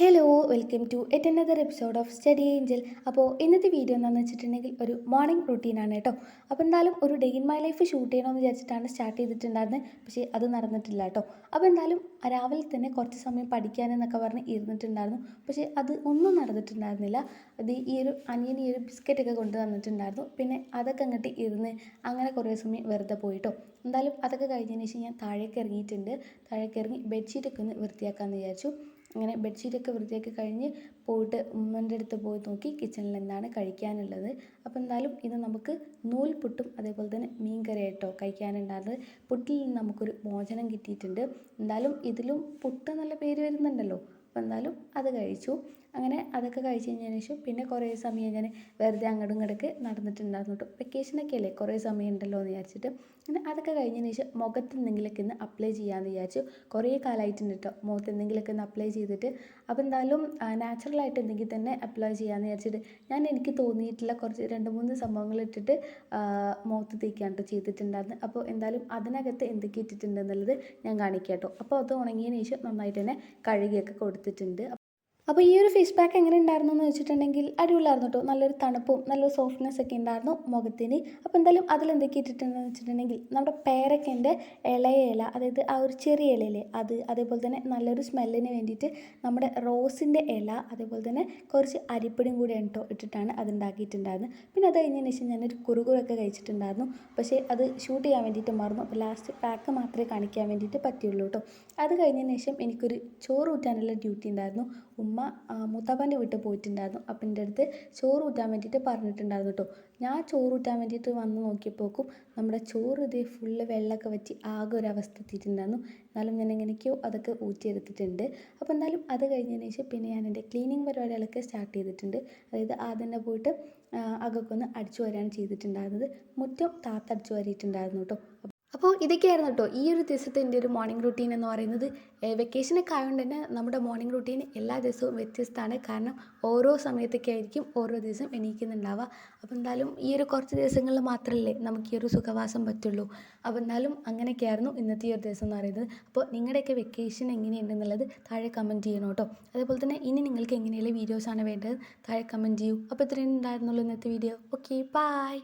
Hello welcome to yet another episode of study angel. അപ്പോൾ ഇന്നത്തെ video എന്താണെന്ന് വെച്ചിട്ടുണ്ടെങ്കിൽ ഒരു മോർണിംഗ് റൂട്ടീനാണ് കേട്ടോ. അപ്പോൾ എന്തായാലും ഒരു day in my life shoot ചെയ്യണമെന്ന് വിചാരിച്ചിട്ടാണ് സ്റ്റാർട്ട് ചെയ്തിട്ടുണ്ടായിരുന്നത്. പക്ഷേ അത് നടന്നിട്ടില്ല കേട്ടോ. അപ്പോൾ എന്തായാലും രാവിലെ തന്നെ കുറച്ച് സമയം പഠിക്കാനെന്നൊക്കെ പറഞ്ഞ് ഇരുന്നിട്ടുണ്ടായിരുന്നു. പക്ഷേ അത് ഒന്നും നടന്നിട്ടുണ്ടായിരുന്നില്ല. അത് ഈ ഒരു അനിയൻ ഈ ഒരു ബിസ്ക്കറ്റൊക്കെ കൊണ്ട് തന്നിട്ടുണ്ടായിരുന്നു. പിന്നെ അതൊക്കെ അങ്ങോട്ട് ഇരുന്ന് അങ്ങനെ കുറേ സമയം വെറുതെ പോയിട്ടോ. എന്തായാലും അതൊക്കെ കഴിഞ്ഞതിന് ശേഷം ഞാൻ താഴേക്ക് ഇറങ്ങിയിട്ടുണ്ട്. താഴേക്ക് ഇറങ്ങി ബെഡ്ഷീറ്റൊക്കെ ഒന്ന് വൃത്തിയാക്കാമെന്ന് വിചാരിച്ചു. അങ്ങനെ ബെഡ്ഷീറ്റൊക്കെ വൃത്തിയാക്കി കഴിഞ്ഞ് പോയിട്ട് ഉമ്മൻ്റെ അടുത്ത് പോയി നോക്കി കിച്ചണിൽ എന്താണ് കഴിക്കാനുള്ളത്. അപ്പോൾ എന്തായാലും ഇത് നമുക്ക് നൂൽപുട്ടും അതേപോലെ തന്നെ മീൻ കറിയായിട്ടോ കഴിക്കാനുണ്ടായിരുന്നത്. പുട്ടിൽ നിന്ന് നമുക്കൊരു മോചനം കിട്ടിയിട്ടുണ്ട്. എന്തായാലും ഇതിലും പുട്ട് നല്ല പേര് വരുന്നുണ്ടല്ലോ. അപ്പോൾ എന്തായാലും അത് കഴിച്ചു. അങ്ങനെ അതൊക്കെ കഴിച്ച് കഴിഞ്ഞതിന് ശേഷം പിന്നെ കുറേ സമയം ഞാൻ വെറുതെ അങ്ങോട്ടും ഇങ്ങോട്ടൊക്കെ നടന്നിട്ടുണ്ടായിരുന്നു കേട്ടോ. വെക്കേഷനൊക്കെ അല്ലേ, കുറേ സമയം ഉണ്ടല്ലോ എന്ന് വിചാരിച്ചിട്ട് അങ്ങനെ അതൊക്കെ കഴിഞ്ഞതിന് ശേഷം മുഖത്ത് എന്തെങ്കിലുമൊക്കെ ഒന്ന് അപ്ലൈ ചെയ്യാമെന്ന് വിചാരിച്ചു. കുറേ കാലമായിട്ടുണ്ട് കേട്ടോ മുഖത്ത് എന്തെങ്കിലുമൊക്കെ ഒന്ന് അപ്ലൈ ചെയ്തിട്ട്. അപ്പോൾ എന്തായാലും നാച്ചുറലായിട്ട് എന്തെങ്കിലും തന്നെ അപ്ലൈ ചെയ്യാമെന്ന് വിചാരിച്ചിട്ട് ഞാൻ എനിക്ക് തോന്നിയിട്ടുള്ള കുറച്ച് 2-3 സംഭവങ്ങൾ ഇട്ടിട്ട് മുഖത്ത് തേക്കാണ് കേട്ടോ ചെയ്തിട്ടുണ്ടായിരുന്നത്. അപ്പോൾ എന്തായാലും അതിനകത്ത് എന്തൊക്കെ ഇട്ടിട്ടുണ്ടെന്നുള്ളത് ഞാൻ കാണിക്കാം കേട്ടോ. അപ്പോൾ അത് ഉണങ്ങിയതിന് ശേഷം നന്നായിട്ട് തന്നെ കഴുകിയൊക്കെ കൊടുത്തിട്ടുണ്ട്. അപ്പോൾ ഈ ഒരു ഫേസ് പാക്ക് എങ്ങനെ ഉണ്ടായിരുന്നു എന്ന് വെച്ചിട്ടുണ്ടെങ്കിൽ അടിപൊളിയായിരുന്നു കേട്ടോ. നല്ലൊരു തണുപ്പും നല്ലൊരു സോഫ്റ്റ്നെസ് ഒക്കെ ഉണ്ടായിരുന്നു മുഖത്തിന്. അപ്പോൾ എന്തായാലും അതിലെന്തൊക്കെ ഇട്ടിട്ടുണ്ടെന്ന് വെച്ചിട്ടുണ്ടെങ്കിൽ നമ്മുടെ പേരക്കൻ്റെ ഇളയ ഇല, അതായത് ആ ഒരു ചെറിയ ഇലയില്ലേ അത്, അതേപോലെ തന്നെ നല്ലൊരു സ്മെല്ലിന് വേണ്ടിയിട്ട് നമ്മുടെ റോസിൻ്റെ ഇല, അതേപോലെ തന്നെ കുറച്ച് അരിപ്പൊടിയും കൂടി കേട്ടോ ഇട്ടിട്ടാണ് അത് ഉണ്ടാക്കിയിട്ടുണ്ടായിരുന്നത്. പിന്നെ അത് കഴിഞ്ഞതിന് ശേഷം ഞാനൊരു കുറുകുറൊക്കെ കഴിച്ചിട്ടുണ്ടായിരുന്നു. പക്ഷേ അത് ഷൂട്ട് ചെയ്യാൻ വേണ്ടിയിട്ട് മറന്നു. ലാസ്റ്റ് പാക്ക് മാത്രമേ കാണിക്കാൻ വേണ്ടിയിട്ട് പറ്റുള്ളൂ കേട്ടോ. അത് കഴിഞ്ഞതിന് ശേഷം എനിക്കൊരു ചോറ് ഊറ്റാനുള്ള ഡ്യൂട്ടി ഉണ്ടായിരുന്നു. ഉമ്മ മൂത്താപ്പാൻ്റെ വീട്ടിൽ പോയിട്ടുണ്ടായിരുന്നു. അപ്പം എൻ്റെ അടുത്ത് ചോറ് ഊറ്റാൻ വേണ്ടിയിട്ട് പറഞ്ഞിട്ടുണ്ടായിരുന്നു കേട്ടോ. ഞാൻ ചോറ് ഊറ്റാൻ വേണ്ടിയിട്ട് വന്ന് നോക്കിയപ്പോക്കും നമ്മുടെ ചോറ് ഇതേ ഫുള്ള് വെള്ളമൊക്കെ വറ്റി ആകെ ഒരു അവസ്ഥ എത്തിയിട്ടുണ്ടായിരുന്നു. എന്നാലും ഞാൻ എങ്ങനെയൊക്കെയോ അതൊക്കെ ഊറ്റിയെടുത്തിട്ടുണ്ട്. അപ്പോൾ എന്തായാലും അത് കഴിഞ്ഞതിന് ശേഷം പിന്നെ ഞാൻ എൻ്റെ ക്ലീനിങ് പരിപാടികളൊക്കെ സ്റ്റാർട്ട് ചെയ്തിട്ടുണ്ട്. അതായത് ആദ്യം തന്നെ പോയിട്ട് അകൊക്കെ ഒന്ന് അടിച്ചു വരാൻ ചെയ്തിട്ടുണ്ടായിരുന്നത്. മുറ്റം താത്ത അടിച്ചു വാരിയിട്ടുണ്ടായിരുന്നു കേട്ടോ. അപ്പോൾ ഇതൊക്കെയായിരുന്നു കേട്ടോ ഈ ഒരു ദിവസത്തെ എൻ്റെ ഒരു മോർണിംഗ് റൂട്ടീൻ എന്ന് പറയുന്നത്. വെക്കേഷനൊക്കെ ആയതുകൊണ്ട് തന്നെ നമ്മുടെ മോർണിംഗ് റൂട്ടീൻ എല്ലാ ദിവസവും വ്യത്യസ്തമാണ്. കാരണം ഓരോ സമയത്തൊക്കെ ആയിരിക്കും ഓരോ ദിവസം എണീക്കുന്നുണ്ടാവുക. അപ്പോൾ എന്തായാലും ഈ ഒരു കുറച്ച് ദിവസങ്ങളിൽ മാത്രമല്ലേ നമുക്ക് ഈ ഒരു സുഖവാസം പറ്റുള്ളൂ. അപ്പോൾ എന്തായാലും അങ്ങനെയൊക്കെയായിരുന്നു ഇന്നത്തെ ഈ ഒരു ദിവസം എന്ന് പറയുന്നത്. അപ്പോൾ നിങ്ങളുടെയൊക്കെ വെക്കേഷൻ എങ്ങനെയുണ്ടെന്നുള്ളത് താഴെ കമൻറ്റ് ചെയ്യണം കേട്ടോ. അതേപോലെ തന്നെ ഇനി നിങ്ങൾക്ക് എങ്ങനെയുള്ള വീഡിയോസാണ് വേണ്ടത് താഴെ കമൻറ്റ് ചെയ്യൂ. അപ്പോൾ ഇത്രയും ഉണ്ടായിരുന്നുള്ളൂ ഇന്നത്തെ വീഡിയോ. Okay, by.